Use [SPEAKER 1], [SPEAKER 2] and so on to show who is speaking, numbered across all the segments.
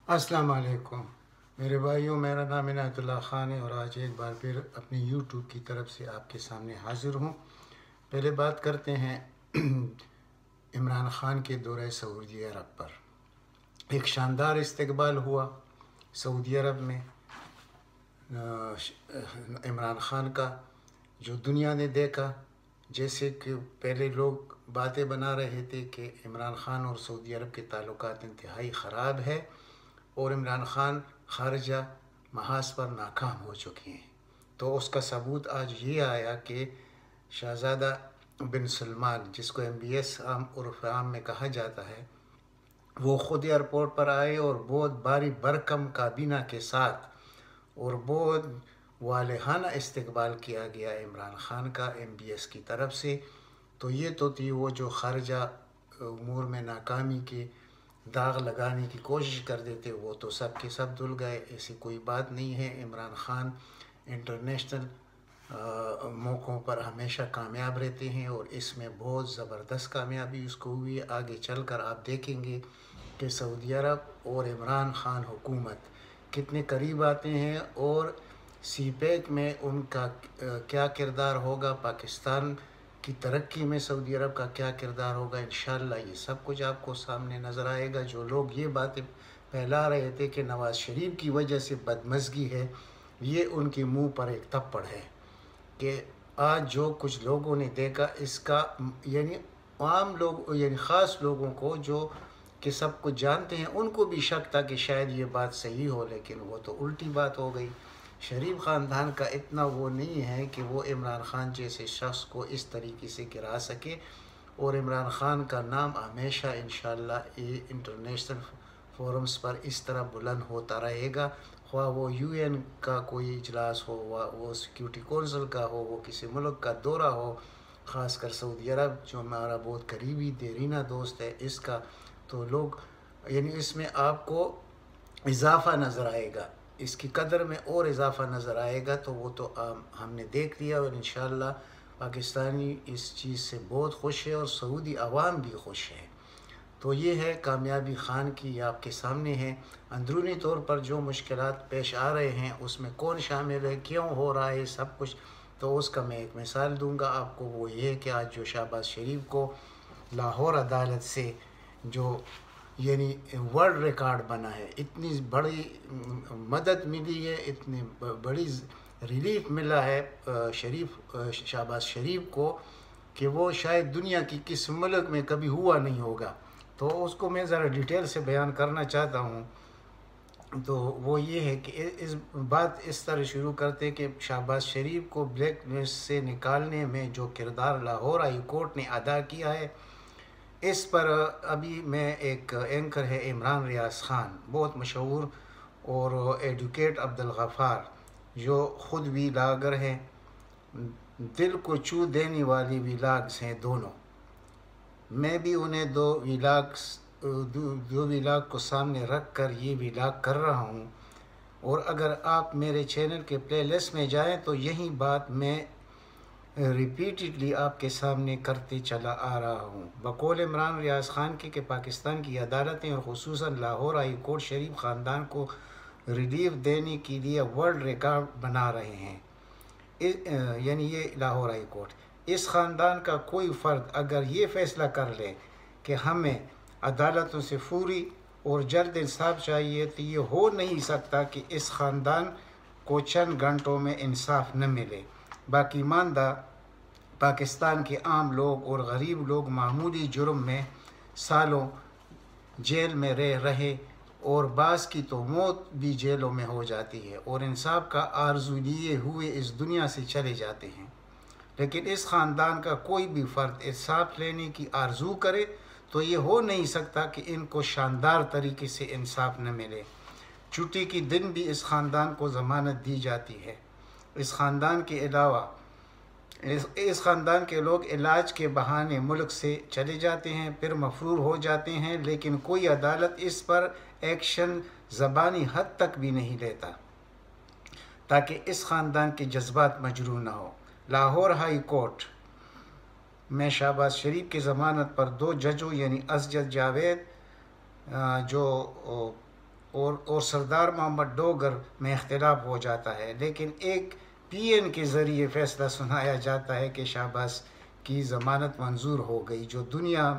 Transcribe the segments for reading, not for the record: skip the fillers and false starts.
[SPEAKER 1] अस्सलाम वालेकुम मेरे भाइयों, मेरा नाम इनायतुल्लाह ख़ान है और आज एक बार फिर अपनी यूट्यूब की तरफ से आपके सामने हाज़िर हूँ। पहले बात करते हैं इमरान ख़ान के दौरे सऊदी अरब पर। एक शानदार इस्तकबाल हुआ सऊदी अरब में इमरान ख़ान का, जो दुनिया ने देखा। जैसे कि पहले लोग बातें बना रहे थे कि इमरान ख़ान और सऊदी अरब के ताल्लुकात इंतहाई ख़राब है और इमरान ख़ान ख़ारजा महाज पर नाकाम हो चुके हैं, तो उसका सबूत आज ये आया कि शहज़ादा बिन सलमान, जिसको MBS आम उर्फ़ आम में कहा जाता है, वो ख़ुद एयरपोर्ट पर आए और बहुत भारी भरकम काबीना के साथ और बहुत वालेहाना इस्तकबाल किया गया इमरान ख़ान का MBS की तरफ से। तो ये तो थी वो जो ख़ारजा उमूर में नाकामी के दाग लगाने की कोशिश कर देते, वो तो सब के सब धुल गए। ऐसी कोई बात नहीं है। इमरान ख़ान इंटरनेशनल मौक़ों पर हमेशा कामयाब रहते हैं और इसमें बहुत ज़बरदस्त कामयाबी उसको हुई। आगे चल कर आप देखेंगे कि सऊदी अरब और इमरान ख़ान हुकूमत कितने करीब आते हैं और CPEC में उनका क्या किरदार होगा, पाकिस्तान की तरक्की में सऊदी अरब का क्या किरदार होगा। इंशाअल्लाह ये सब कुछ आपको सामने नज़र आएगा। जो लोग ये बातें फैला रहे थे कि नवाज़ शरीफ की वजह से बदमज़गी है, ये उनके मुंह पर एक थप्पड़ है कि आज जो कुछ लोगों ने देखा इसका, यानी आम लोग यानी ख़ास लोगों को जो कि सब कुछ जानते हैं, उनको भी शक था कि शायद ये बात सही हो, लेकिन वो तो उल्टी बात हो गई। शरीफ ख़ानदान का इतना वो नहीं है कि वो इमरान ख़ान जैसे शख्स को इस तरीके से गिरा सके और इमरान ख़ान का नाम हमेशा इंशाअल्लाह ये इंटरनेशनल फोरम्स पर इस तरह बुलंद होता रहेगा। ख्वाह वो UN का कोई इजलास हो, वो सिक्योरिटी कौंसिल का हो, वो किसी मुल्क का दौरा हो, ख़ासकर सऊदी अरब जो हमारा बहुत करीबी देरीना दोस्त है इसका, तो लोग यानी इसमें आपको इजाफ़ा नज़र आएगा, इसकी कदर में और इजाफ़ा नज़र आएगा। तो वो तो हमने देख लिया और इंशाअल्लाह पाकिस्तानी इस चीज़ से बहुत खुश है और सऊदी अवाम भी खुश है। तो ये है कामयाबी ख़ान की, आपके सामने है। अंदरूनी तौर पर जो मुश्किलात पेश आ रहे हैं उसमें कौन शामिल है, क्यों हो रहा है सब कुछ, तो उसका मैं एक मिसाल दूंगा आपको। वो ये है कि आज जो शहबाज शरीफ को लाहौर अदालत से जो यानी वर्ल्ड रिकॉर्ड बना है, इतनी बड़ी मदद मिली है, इतनी बड़ी रिलीफ मिला है शहबाज शरीफ को कि वो शायद दुनिया की किस मुल्क में कभी हुआ नहीं होगा। तो उसको मैं ज़रा डिटेल से बयान करना चाहता हूँ। तो वो ये है कि इस बात इस तरह शुरू करते कि शहबाज शरीफ को ब्लैक लिस्ट से निकालने में जो किरदार लाहौर हाई कोर्ट ने अदा किया है, इस पर अभी मैं एक एंकर है इमरान रियाज ख़ान, बहुत मशहूर, और एडवोकेट अब्दुल गफ़ार जो ख़ुद वीलागर हैं, दिल को छू देने वाली वीलाग्स हैं दोनों। मैं भी उन्हें दो वीलाग को सामने रख कर ये वीलाग कर रहा हूँ। और अगर आप मेरे चैनल के प्लेलिस्ट में जाएं तो यही बात मैं रिपीटेडली आपके सामने करते चला आ रहा हूँ। बकौल इमरान रियाज ख़ान के पाकिस्तान की अदालतें और ख़ुसूसन लाहौर हाई कोर्ट शरीफ ख़ानदान को रिलीफ देने के लिए वर्ल्ड रिकॉर्ड बना रहे हैं। यानी ये लाहौर हाई कोर्ट, इस ख़ानदान का कोई फ़र्द अगर ये फ़ैसला कर ले कि हमें अदालतों से फौरी और जल्द इंसाफ चाहिए, तो ये हो नहीं सकता कि इस ख़ानदान को चंद घंटों में इंसाफ न मिले। बाकी मानदा पाकिस्तान के आम लोग और गरीब लोग मामूली जुर्म में सालों जेल में रह रहे और बाज़ की तो मौत भी जेलों में हो जाती है और इंसाफ का आरज़ू लिए हुए इस दुनिया से चले जाते हैं। लेकिन इस ख़ानदान का कोई भी फ़र्द इंसाफ लेने की आरज़ू करे तो ये हो नहीं सकता कि इनको शानदार तरीके से इंसाफ न मिले। छुट्टी के दिन भी इस ख़ानदान को ज़मानत दी जाती है। इस ख़ानदान के अलावा इस ख़ानदान के लोग इलाज के बहाने मुल्क से चले जाते हैं, फिर मफरूर हो जाते हैं, लेकिन कोई अदालत इस पर एक्शन ज़बानी हद तक भी नहीं लेता ताकि इस ख़ानदान के जज्बात मजरूह न हो। लाहौर हाई कोर्ट में शहबाज शरीफ की ज़मानत पर 2 जजों यानी असजद जावेद जो और सरदार मोहम्मद डोगर में इख्तिलाफ हो जाता है, लेकिन एक PN के ज़रिए फ़ैसला सुनाया जाता है कि शहबाज की ज़मानत मंजूर हो गई, जो दुनिया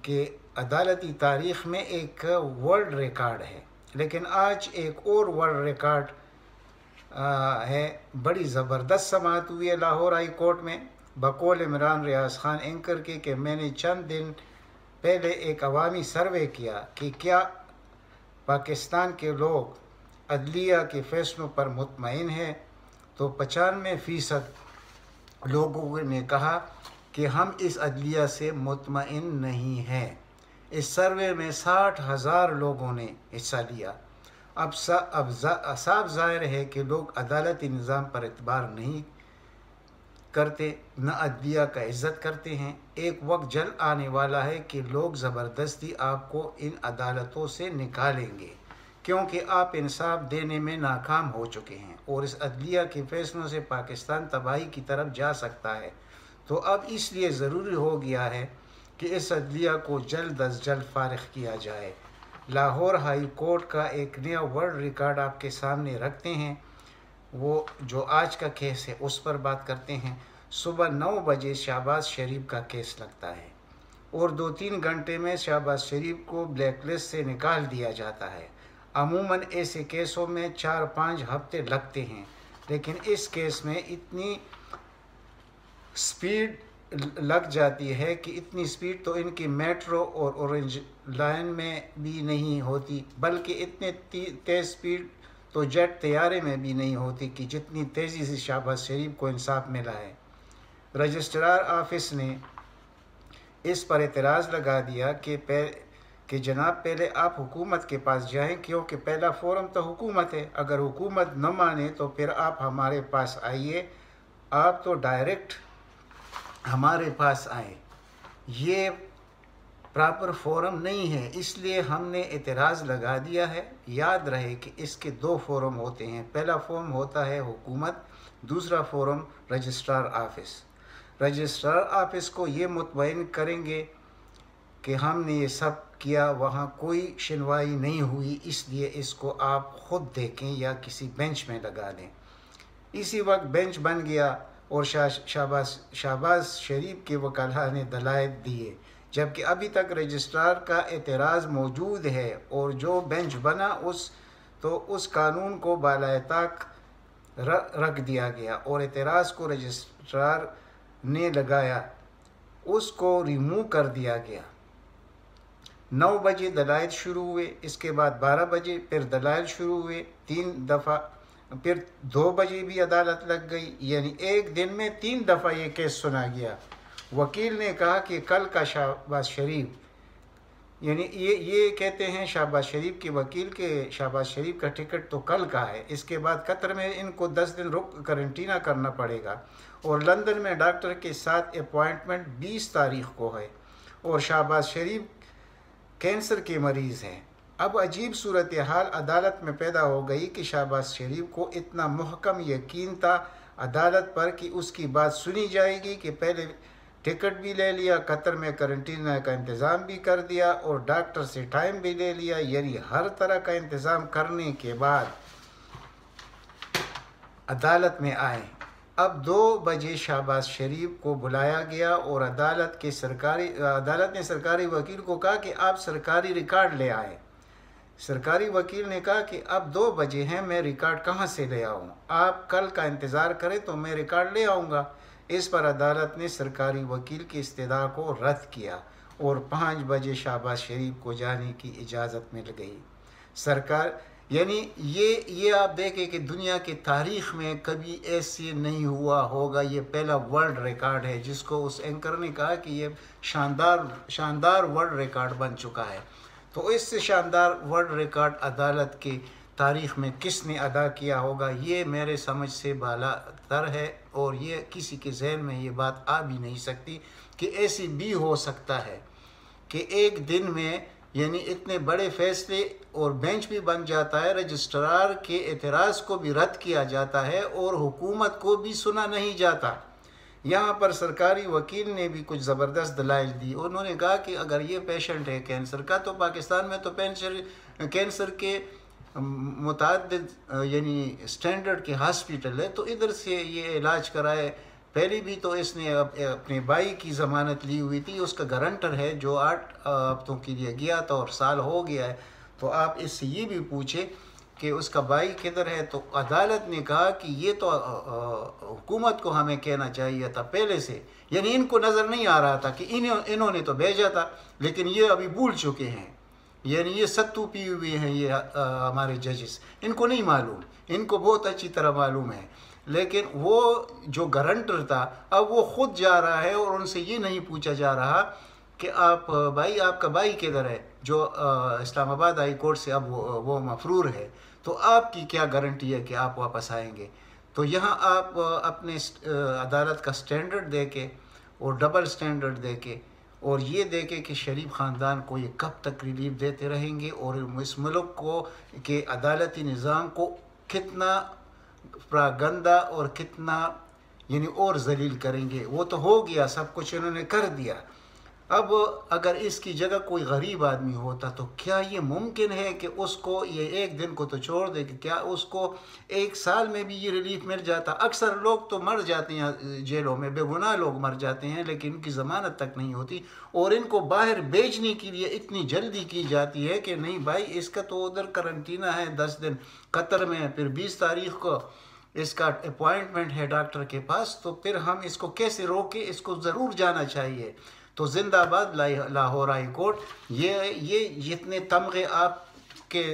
[SPEAKER 1] के अदालती तारीख़ में एक वर्ल्ड रिकॉर्ड है। लेकिन आज एक और वर्ल्ड रिकॉर्ड है। बड़ी ज़बरदस्त समाअत हुई है लाहौर हाई कोर्ट में बकौल इमरान रियाज ख़ान एंकर के कि मैंने चंद दिन पहले एक अवामी सर्वे किया कि क्या पाकिस्तान के लोग अदलिया के फ़ैसलों पर मुतमईन हैं, तो 95% लोगों ने कहा कि हम इस अदलिया से मुतमईन नहीं हैं। इस सर्वे में 60,000 लोगों ने हिस्सा लिया। अब साफ ज़ाहिर है कि लोग अदालती निज़ाम पर एतबार नहीं करते, न अदलिया का इज़्ज़त करते हैं। एक वक्त जल्द आने वाला है कि लोग ज़बरदस्ती आपको इन अदालतों से निकालेंगे, क्योंकि आप इंसाफ देने में नाकाम हो चुके हैं और इस अदलिया के फ़ैसलों से पाकिस्तान तबाही की तरफ जा सकता है। तो अब इसलिए ज़रूरी हो गया है कि इस अदलिया को जल्द अज जल्द फ़ारिग किया जाए। लाहौर हाई कोर्ट का एक नया वर्ल्ड रिकॉर्ड आपके सामने रखते हैं। वो जो आज का केस है उस पर बात करते हैं। सुबह 9 बजे शहबाज शरीफ का केस लगता है और 2-3 घंटे में शहबाज शरीफ को ब्लैक लिस्ट से निकाल दिया जाता है। अमूमन ऐसे केसों में 4-5 हफ्ते लगते हैं, लेकिन इस केस में इतनी स्पीड लग जाती है कि इतनी स्पीड तो इनकी मेट्रो और ऑरेंज लाइन में भी नहीं होती, बल्कि इतने तेज़ स्पीड तो जेट तैयारे में भी नहीं होती कि जितनी तेज़ी से शहबाज शरीफ को इंसाफ मिला है। रजिस्ट्रार ऑफिस ने इस पर एतराज़ लगा दिया कि जनाब पहले आप हुकूमत के पास जाएं, क्योंकि पहला फोरम तो हुकूमत है। अगर हुकूमत न माने तो फिर आप हमारे पास आइए, आप तो डायरेक्ट हमारे पास आए। ये प्रॉपर फोरम नहीं है, इसलिए हमने एतराज़ लगा दिया है। याद रहे कि इसके 2 फोरम होते हैं। पहला फोरम होता है हुकूमत, दूसरा forum registrar office. Registrar office को ये मुतमईन करेंगे कि हमने ये सब किया, वहाँ कोई सुनवाई नहीं हुई, इसलिए इसको आप ख़ुद देखें या किसी बेंच में लगा दें। इसी वक्त बेंच बन गया और शहबाज शरीफ के वकाला ने दलाइल दिए, जबकि अभी तक रजिस्ट्रार का एतराज़ मौजूद है और जो बेंच बना उस कानून को बालाताक रख दिया गया और एतराज़ को रजिस्ट्रार ने लगाया, उसको रिमूव कर दिया गया। 9 बजे दलाइल शुरू हुए, इसके बाद 12 बजे फिर दलाइल शुरू हुए 3 दफ़ा, फिर 2 बजे भी अदालत लग गई। यानी एक दिन में 3 दफ़ा ये केस सुना गया। वकील ने कहा कि कल का शहबाज शरीफ, यानी ये कहते हैं शहबाज शरीफ के वकील के शहबाज शरीफ का टिकट तो कल का है, इसके बाद कतर में इनको 10 दिन रुक क्वारंटीना करना पड़ेगा और लंदन में डॉक्टर के साथ अपॉइंटमेंट 20 तारीख को है और शहबाज शरीफ कैंसर के मरीज़ हैं। अब अजीब सूरत हाल अदालत में पैदा हो गई कि शहबाज शरीफ को इतना मुहकम यकीन था अदालत पर कि उसकी बात सुनी जाएगी कि पहले टिकट भी ले लिया, कतर में क्वारंटीना का इंतज़ाम भी कर दिया और डॉक्टर से टाइम भी ले लिया। यानी हर तरह का इंतज़ाम करने के बाद अदालत में आए। अब 2 बजे शहबाज शरीफ को बुलाया गया और अदालत ने सरकारी वकील को कहा कि आप सरकारी रिकॉर्ड ले आए। सरकारी वकील ने कहा कि अब 2 बजे हैं, मैं रिकॉर्ड कहाँ से ले आऊँ, आप कल का इंतज़ार करें तो मैं रिकॉर्ड ले आऊँगा। इस पर अदालत ने सरकारी वकील की इस्तदा को रद्द किया और 5 बजे शहबाज शरीफ को जाने की इजाज़त मिल गई। सरकार यानी ये आप देखें कि दुनिया की तारीख़ में कभी ऐसे नहीं हुआ होगा। ये पहला वर्ल्ड रिकॉर्ड है जिसको उस एंकर ने कहा कि ये शानदार वर्ल्ड रिकॉर्ड बन चुका है। तो इससे शानदार वर्ल्ड रिकॉर्ड अदालत की तारीख़ में किसने अदा किया होगा, ये मेरे समझ से बाला तर है और ये किसी के जहन में ये बात आ भी नहीं सकती कि ऐसी भी हो सकता है कि एक दिन में यानी इतने बड़े फैसले और बेंच भी बन जाता है, रजिस्ट्रार के एतराज़ को भी रद्द किया जाता है और हुकूमत को भी सुना नहीं जाता। यहाँ पर सरकारी वकील ने भी कुछ ज़बरदस्त दलाइल दी। उन्होंने कहा कि अगर ये पेशेंट है कैंसर का तो पाकिस्तान में तो कैंसर के मुतअद्दिद यानी स्टैंडर्ड के हॉस्पिटल है, तो इधर से ये इलाज कराए। पहले भी तो इसने अपने भाई की ज़मानत ली हुई थी, उसका गारंटर है जो 8 हफ्तों के लिए गया था और साल हो गया है। तो आप इससे ये भी पूछे कि उसका भाई किधर है। तो अदालत ने कहा कि ये तो हुकूमत को हमें कहना चाहिए था पहले से, यानी इनको नज़र नहीं आ रहा था कि इन्होंने तो भेजा था, लेकिन ये अभी भूल चुके हैं, यानी ये सत्तू पी हुए हैं ये हमारे जजेस, इनको नहीं मालूम, इनको बहुत अच्छी तरह मालूम है। लेकिन वो जो गारंटर था अब वो खुद जा रहा है और उनसे ये नहीं पूछा जा रहा कि आप भाई आपका भाई किधर है, जो इस्लामाबाद हाई कोर्ट से अब वो मफरूर है, तो आपकी क्या गारंटी है कि आप वापस आएंगे। तो यहाँ आप अपने अदालत का स्टैंडर्ड दे के और डबल स्टैंडर्ड दे के और ये देखे कि शरीफ ख़ानदान को ये कब तक रिलीफ देते रहेंगे और इस मुल्क को के अदालती निज़ाम को कितना गंदा और कितना यानी और जलील करेंगे। वो तो हो गया, सब कुछ इन्होंने कर दिया। अब अगर इसकी जगह कोई गरीब आदमी होता तो क्या ये मुमकिन है कि उसको ये एक दिन को तो छोड़ दे कि क्या उसको 1 साल में भी ये रिलीफ मिल जाता। अक्सर लोग तो मर जाते हैं जेलों में, बेगुनाह लोग मर जाते हैं, लेकिन इनकी ज़मानत तक नहीं होती और इनको बाहर भेजने के लिए इतनी जल्दी की जाती है कि नहीं भाई इसका तो उधर करंटीना है 10 दिन कतर में, फिर 20 तारीख को इसका अपॉइंटमेंट है डॉक्टर के पास, तो फिर हम इसको कैसे रोके, इसको ज़रूर जाना चाहिए। तो जिंदाबाद लाहौर हाई कोर्ट। ये जितने तमगे आपके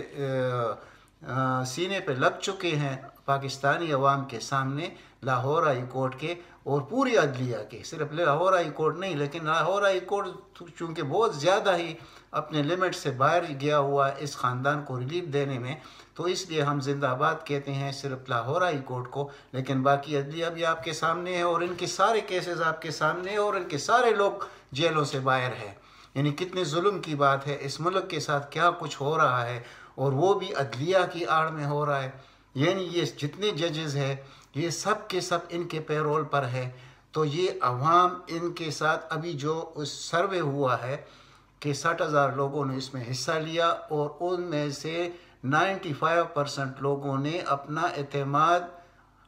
[SPEAKER 1] सीने पे लग चुके हैं पाकिस्तानी अवाम के सामने, लाहौर हाई कोर्ट के और पूरी अदलिया के, सिर्फ लाहौर हाई कोर्ट नहीं, लेकिन लाहौर हाई कोर्ट चूँकि बहुत ज़्यादा ही अपने लिमिट से बाहर गया हुआ इस ख़ानदान को रिलीफ देने में, तो इसलिए हम जिंदाबाद कहते हैं सिर्फ लाहौर हाई कोर्ट को। लेकिन बाकी अदलिया भी आपके सामने है और इनके सारे केसेस आपके सामने है और इनके सारे लोग जेलों से बाहर है। यानी कितने जुल्म की बात है, इस मुल्क के साथ क्या कुछ हो रहा है और वो भी अदलिया की आड़ में हो रहा है। यानी ये जितने जजेस हैं ये सब के सब इनके पैरोल पर है। तो ये अवाम इनके साथ अभी जो सर्वे हुआ है कि 60,000 लोगों ने इसमें हिस्सा लिया और उनमें से 95% लोगों ने अपना एतमाद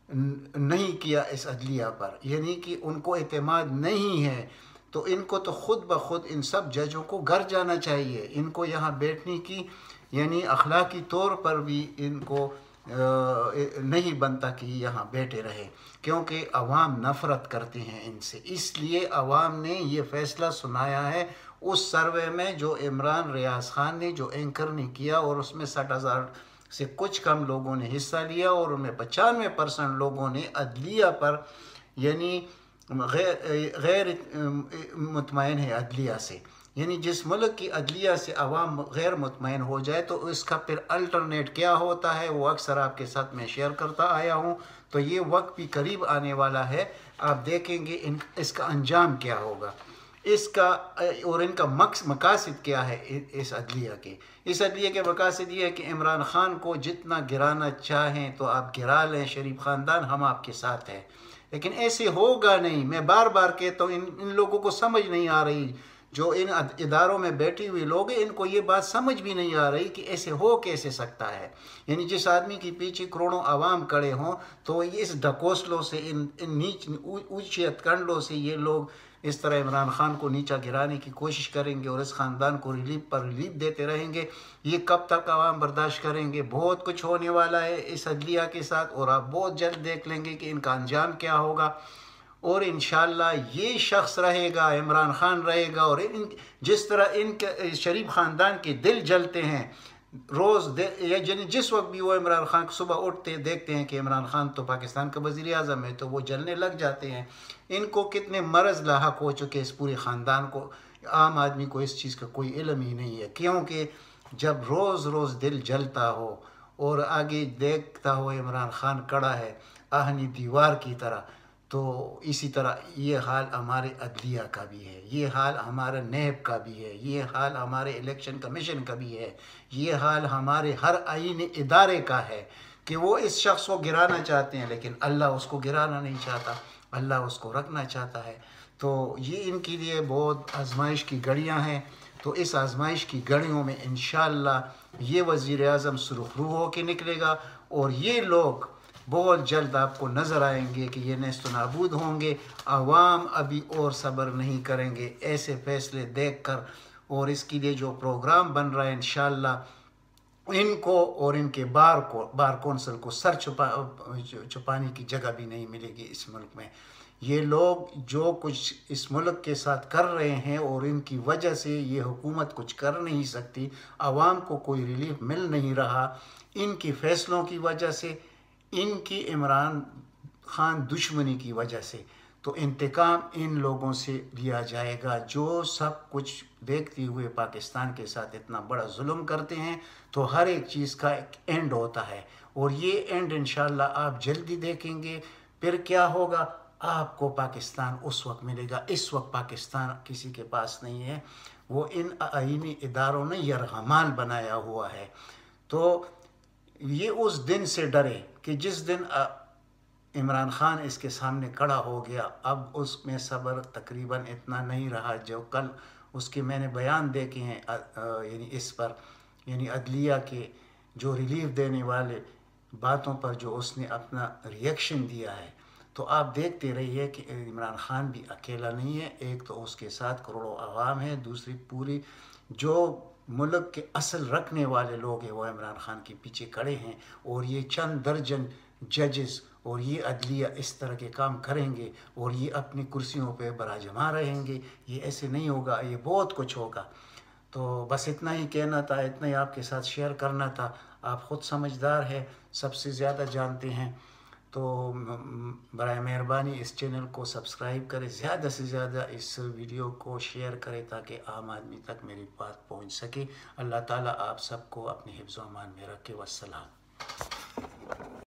[SPEAKER 1] नहीं किया इस अदलिया पर, यानी कि उनको एतमाद नहीं है। तो इनको तो खुद ब खुद इन सब जजों को घर जाना चाहिए, इनको यहाँ बैठने की यानी अखलाकी तौर पर भी इनको नहीं बनता कि यहाँ बैठे रहे, क्योंकि अवाम नफ़रत करते हैं इनसे। इसलिए अवाम ने ये फ़ैसला सुनाया है उस सर्वे में जो इमरान रियाज ख़ान ने जो एंकर ने किया और उसमें 60,000 से कुछ कम लोगों ने हिस्सा लिया और उनमें 95% लोगों ने अदलिया पर यानी गैर मुतमईन है अदलिया से। यानी जिस मुल्क की अदलिया से अवाम गैर मुतमईन हो जाए तो इसका फिर अल्टरनेट क्या होता है वो अक्सर आपके साथ मैं शेयर करता आया हूँ। तो ये वक्त भी करीब आने वाला है, आप देखेंगे इसका अंजाम क्या होगा, इसका और इनका मकासद क्या है। इस अदलिया के मकासद ये है कि इमरान ख़ान को जितना गिराना चाहें तो आप गिरा लें, शरीफ ख़ानदान हम आपके साथ हैं, लेकिन ऐसे होगा नहीं। मैं बार बार कहता हूँ इन लोगों को समझ नहीं आ रही, जो इन इदारों में बैठी हुई लोग हैं इनको ये बात समझ भी नहीं आ रही कि ऐसे हो कैसे सकता है। यानी जिस आदमी के पीछे करोड़ों आवाम खड़े हों तो ये इस ढकोसलों से इन नीच ऊंचियत कंडों से ये लोग इस तरह इमरान ख़ान को नीचा गिराने की कोशिश करेंगे और इस ख़ानदान को रिलीफ पर रिलीफ देते रहेंगे। ये कब तक आवाम बर्दाश्त करेंगे। बहुत कुछ होने वाला है इस अदलिया के साथ और आप बहुत जल्द देख लेंगे कि इनका अंजाम क्या होगा। और इंशाअल्लाह ये शख्स रहेगा, इमरान ख़ान रहेगा। और जिस तरह इनके शरीफ ख़ानदान के दिल जलते हैं रोज़ यानी जिस वक्त भी वो इमरान ख़ान सुबह उठते देखते हैं कि इमरान ख़ान तो पाकिस्तान का वज़ीर आज़म है तो वो जलने लग जाते हैं। इनको कितने मरज़ लाहक हो चुके इस पूरे ख़ानदान को, आम आदमी को इस चीज़ का कोई इल्म ही नहीं है। क्योंकि जब रोज़ रोज़ दिल जलता हो और आगे देखता हो इमरान ख़ान खड़ा है आहनी दीवार की तरह, तो इसी तरह ये हाल हमारे अदलिया का भी है, ये हाल हमारे नैब का भी है, ये हाल हमारे इलेक्शन कमीशन का भी है, ये हाल हमारे हर आईनी इदारे का है कि वो इस शख्स को गिराना चाहते हैं लेकिन अल्लाह उसको गिराना नहीं चाहता, अल्लाह उसको रखना चाहता है। तो ये इनके लिए बहुत आजमाइश की घड़ियाँ हैं। तो इस आजमाइश की घड़ियों में इंशाअल्लाह ये वज़ीर-ए-आज़म सुरखरू होकर निकलेगा और ये लोग बहुत जल्द आपको नज़र आएंगे कि ये नेस्त नाबूद होंगे। आवाम अभी और सब्र नहीं करेंगे ऐसे फ़ैसले देख कर, और इसके लिए जो प्रोग्राम बन रहा है इंशाअल्लाह इनको और इनके बार कौंसिल को सर छुपाने की जगह भी नहीं मिलेगी इस मुल्क में। ये लोग जो कुछ इस मुल्क के साथ कर रहे हैं और इनकी वजह से ये हुकूमत कुछ कर नहीं सकती, आवाम को कोई रिलीफ मिल नहीं रहा, इनकी फ़ैसलों की वजह से, इनकी इमरान खान दुश्मनी की वजह से। तो इंतकाम इन लोगों से लिया जाएगा जो सब कुछ देखते हुए पाकिस्तान के साथ इतना बड़ा जुल्म करते हैं। तो हर एक चीज़ का एक एंड होता है और ये एंड इंशाअल्लाह आप जल्दी देखेंगे। फिर क्या होगा, आपको पाकिस्तान उस वक्त मिलेगा। इस वक्त पाकिस्तान किसी के पास नहीं है, वो इन आईनी इदारों ने यरगमाल बनाया हुआ है। तो ये उस दिन से डरे कि जिस दिन इमरान खान इसके सामने खड़ा हो गया, अब उसमें सब्र तकरीबन इतना नहीं रहा। जो कल उसके मैंने बयान देखे हैं यानी इस पर, यानी अदलिया के जो रिलीफ देने वाले बातों पर जो उसने अपना रिएक्शन दिया है, तो आप देखते रहिए कि इमरान खान भी अकेला नहीं है। एक तो उसके साथ करोड़ों आवाम है, दूसरी पूरी जो मुल्क के असल रखने वाले लोग हैं वो इमरान खान के पीछे खड़े हैं। और ये चंद दर्जन जजेस और ये अदलिया इस तरह के काम करेंगे और ये अपनी कुर्सियों पे बराजमा रहेंगे। ये ऐसे नहीं होगा, ये बहुत कुछ होगा। तो बस इतना ही कहना था, इतना ही आपके साथ शेयर करना था। आप ख़ुद समझदार हैं, सबसे ज़्यादा जानते हैं। तो बराए मेहरबानी इस चैनल को सब्सक्राइब करें, ज़्यादा से ज़्यादा इस वीडियो को शेयर करें ताकि आम आदमी तक मेरी बात पहुंच सके। अल्लाह ताला आप सबको अपने हिफ्ज़ व अमान में रखे। वस्सलाम।